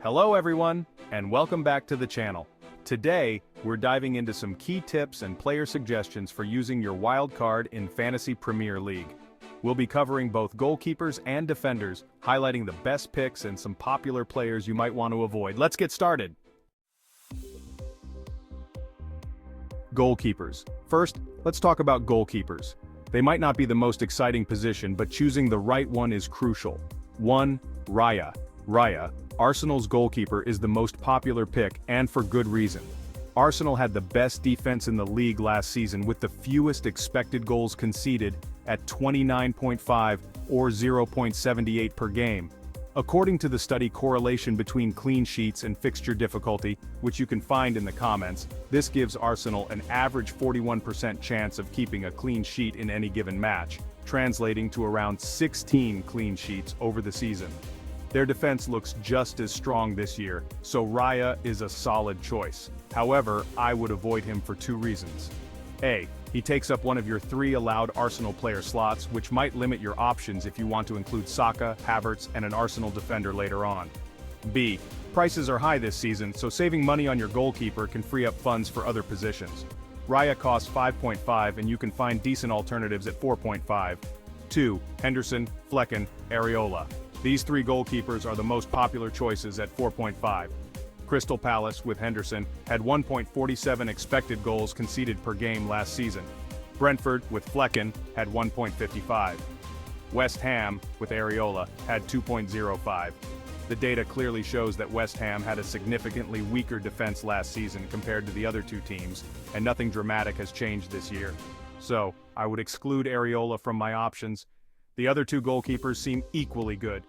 Hello everyone, and welcome back to the channel. Today, we're diving into some key tips and player suggestions for using your wildcard in Fantasy Premier League. We'll be covering both goalkeepers and defenders, highlighting the best picks and some popular players you might want to avoid. Let's get started! Goalkeepers. First, let's talk about goalkeepers. They might not be the most exciting position, but choosing the right one is crucial. 1. Raya. Raya, Arsenal's goalkeeper, is the most popular pick, and for good reason. Arsenal had the best defense in the league last season with the fewest expected goals conceded at 29.5 or 0.78 per game. According to the study Correlation Between Clean Sheets and Fixture Difficulty, which you can find in the comments, this gives Arsenal an average 41% chance of keeping a clean sheet in any given match, translating to around 16 clean sheets over the season. Their defense looks just as strong this year, so Raya is a solid choice. However, I would avoid him for two reasons. A. He takes up one of your 3 allowed Arsenal player slots, which might limit your options if you want to include Saka, Havertz, and an Arsenal defender later on. B. Prices are high this season, so saving money on your goalkeeper can free up funds for other positions. Raya costs 5.5 and you can find decent alternatives at 4.5. 2. Henderson, Flecken, Areola. These 3 goalkeepers are the most popular choices at 4.5. Crystal Palace, with Henderson, had 1.47 expected goals conceded per game last season. Brentford, with Flecken, had 1.55. West Ham, with Areola, had 2.05. The data clearly shows that West Ham had a significantly weaker defense last season compared to the other 2 teams, and nothing dramatic has changed this year. So, I would exclude Areola from my options. The other 2 goalkeepers seem equally good.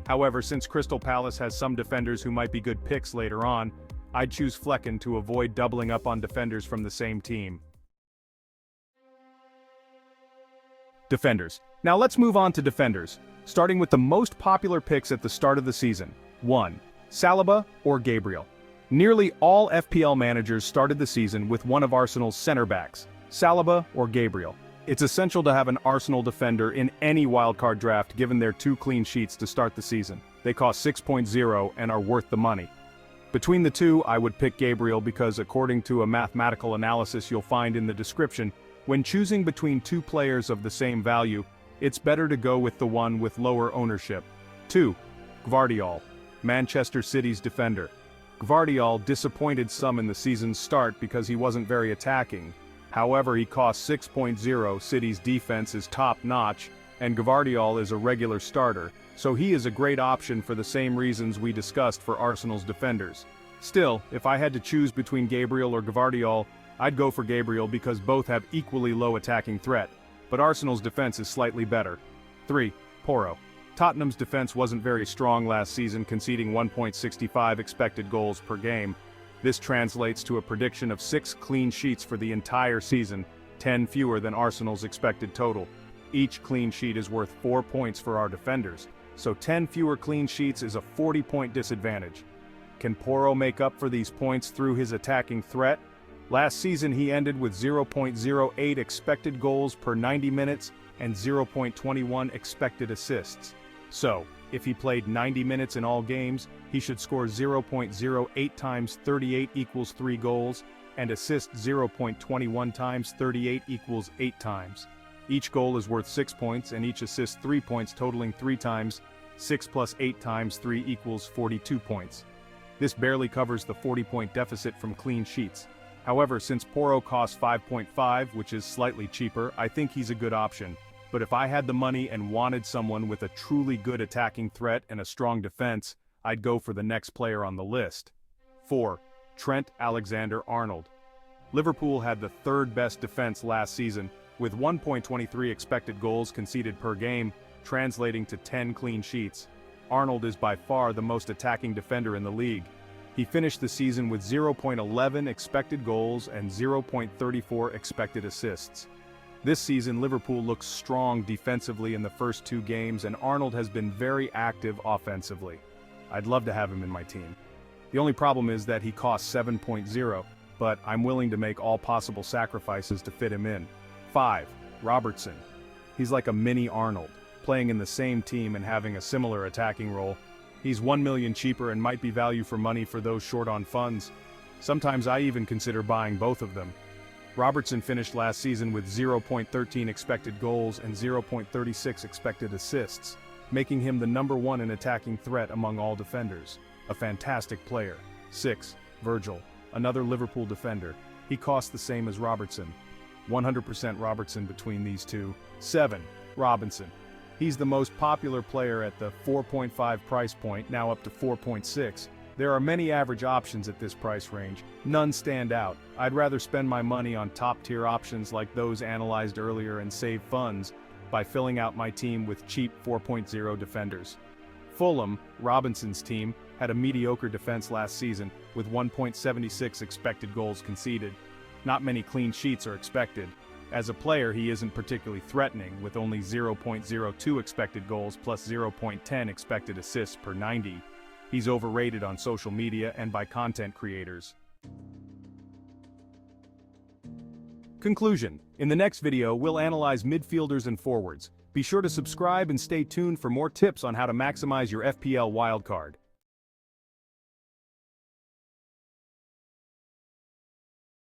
However, since Crystal Palace has some defenders who might be good picks later on, I'd choose Flecken to avoid doubling up on defenders from the same team. Defenders. Now let's move on to defenders, starting with the most popular picks at the start of the season. 1. Saliba or Gabriel. Nearly all FPL managers started the season with one of Arsenal's center backs, Saliba or Gabriel. It's essential to have an Arsenal defender in any wildcard draft given their 2 clean sheets to start the season. They cost 6.0 and are worth the money. Between the 2, I would pick Gabriel because according to a mathematical analysis you'll find in the description, when choosing between 2 players of the same value, it's better to go with the one with lower ownership. 2. Gvardiol, Manchester City's defender. Gvardiol disappointed some in the season's start because he wasn't very attacking. However, he costs 6.0, City's defense is top-notch, and Gvardiol is a regular starter, so he is a great option for the same reasons we discussed for Arsenal's defenders. Still, if I had to choose between Gabriel or Gvardiol, I'd go for Gabriel because both have equally low attacking threat, but Arsenal's defense is slightly better. 3. Porro. Tottenham's defense wasn't very strong last season, conceding 1.65 expected goals per game. This translates to a prediction of 6 clean sheets for the entire season, 10 fewer than Arsenal's expected total. Each clean sheet is worth 4 points for our defenders, so 10 fewer clean sheets is a 40-point disadvantage. Can Porro make up for these points through his attacking threat? Last season he ended with 0.08 expected goals per 90 minutes and 0.21 expected assists. So, if he played 90 minutes in all games, he should score 0.08 times 38 equals 3 goals, and assist 0.21 times 38 equals 8 times. Each goal is worth 6 points, and each assist 3 points, totaling 3 times. 6 plus 8 times 3 equals 42 points. This barely covers the 40-point deficit from clean sheets. However, since Porro costs 5.5, which is slightly cheaper, I think he's a good option. But if I had the money and wanted someone with a truly good attacking threat and a strong defense, I'd go for the next player on the list. 4. Trent Alexander-Arnold. Liverpool had the 3rd best defense last season, with 1.23 expected goals conceded per game, translating to 10 clean sheets. Arnold is by far the most attacking defender in the league. He finished the season with 0.11 expected goals and 0.34 expected assists. This season, Liverpool looks strong defensively in the first 2 games, and Arnold has been very active offensively. I'd love to have him in my team. The only problem is that he costs 7.0, but I'm willing to make all possible sacrifices to fit him in. 5. Robertson. He's like a mini Arnold, playing in the same team and having a similar attacking role. He's 1 million cheaper and might be value for money for those short on funds. Sometimes I even consider buying both of them. Robertson finished last season with 0.13 expected goals and 0.36 expected assists, making him the #1 in attacking threat among all defenders. A fantastic player. 6. Virgil, another Liverpool defender. He costs the same as Robertson. 100% Robertson between these two. 7. Robinson. He's the most popular player at the 4.5 price point, now up to 4.6. There are many average options at this price range. None stand out. I'd rather spend my money on top-tier options like those analyzed earlier and save funds by filling out my team with cheap 4.0 defenders. Fulham, Robinson's team, had a mediocre defense last season with 1.76 expected goals conceded. Not many clean sheets are expected. As a player, he isn't particularly threatening, with only 0.02 expected goals plus 0.10 expected assists per 90. He's overrated on social media and by content creators. Conclusion. In the next video, we'll analyze midfielders and forwards. Be sure to subscribe and stay tuned for more tips on how to maximize your FPL wildcard.